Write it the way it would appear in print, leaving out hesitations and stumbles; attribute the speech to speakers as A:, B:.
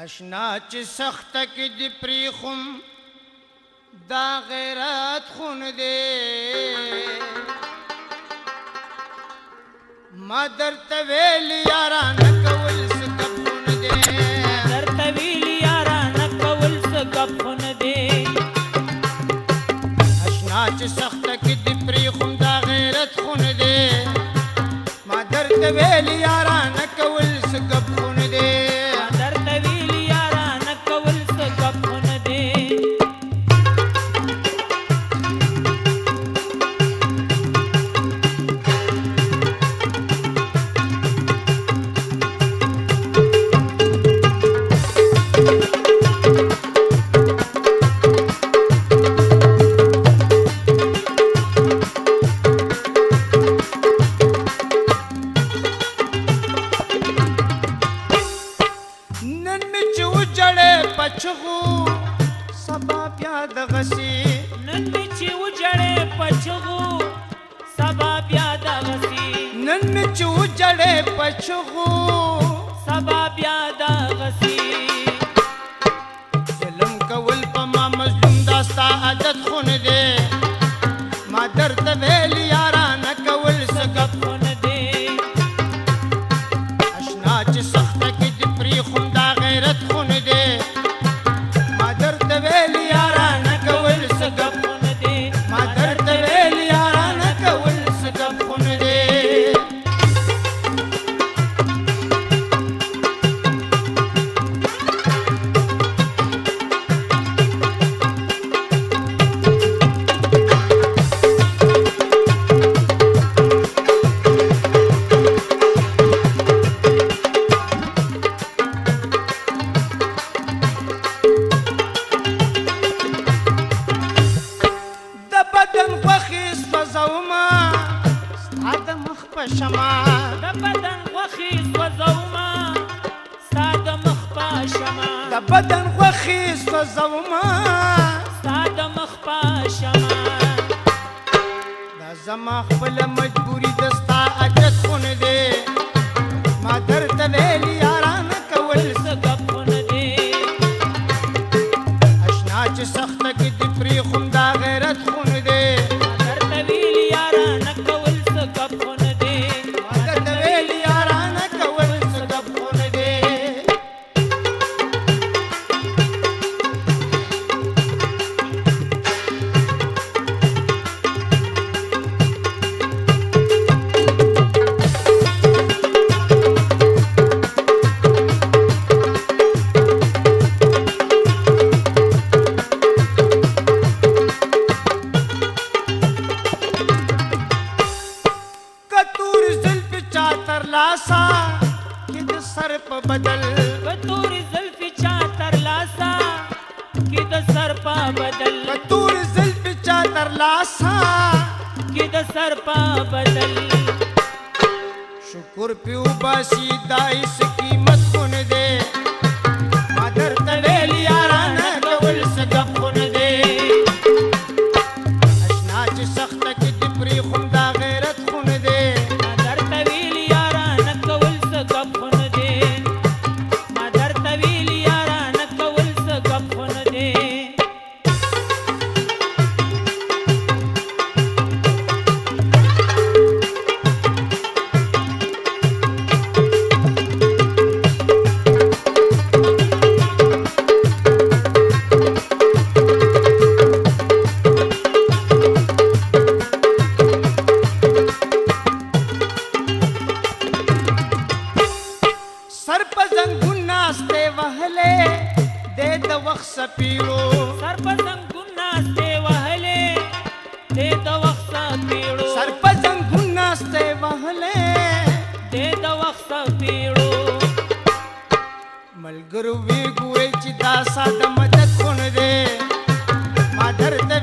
A: اشنا چې سخته کې دی پریخم دا غیرت خون دی ما درته ویل یارانه کول څه کب خون دی
B: درته ویل یارانه کول څه کب خون دی
A: اشنا چې سخته کې دی پریخم دا غیرت خون دی ما درته ویل یارانه کول څه کب خون دی سبا بیا د غسی
B: نن می چې وجړې پچغو سبا بیا د غسی
A: نن می چې وجړې پچغو
B: سبا بیا د غسی
A: ظلم کول په ما مظلوم داستا عادت خون دی ما درته ویل یارانه کول څه کب
B: خون دی
A: اشنا چې سخته کې دی پریخم دا غیرت خون دی شما
B: د بدن غوخي سوزوما ساده مخ په شما
A: د بدن غوخي سوزوما
B: ساده مخ په شما
A: دا زما خپل مجبوری دستا عادت خون دی ما درته ویل یارانه کول
B: څه کب خون دی
A: اشنا چې سخته کې دی پریخم دا غیرت خون دی
B: درته ویل یارانه کول څه کب خون
A: لاسا کې د سر په بدل
B: کتور زلف چا تر لاسا کې د سر په بدل
A: کتور زلف چا تر لاسا
B: کې د سر په بدل
A: شکر پیو باسی دایس قیمت خون دے ما درته ویل یارانه کول څه کب خون دی اشنا چې سخته کې دی پریخم دا غیرت خون دی سپیړو
B: سر په زنګون ناسته وهلې دې د وخت سپیړو
A: سر په زنګون ناسته وهلې
B: دې د وخت سپیړو
A: ملګرو وی ګورې چې دا ساده مدد خون دې ما درته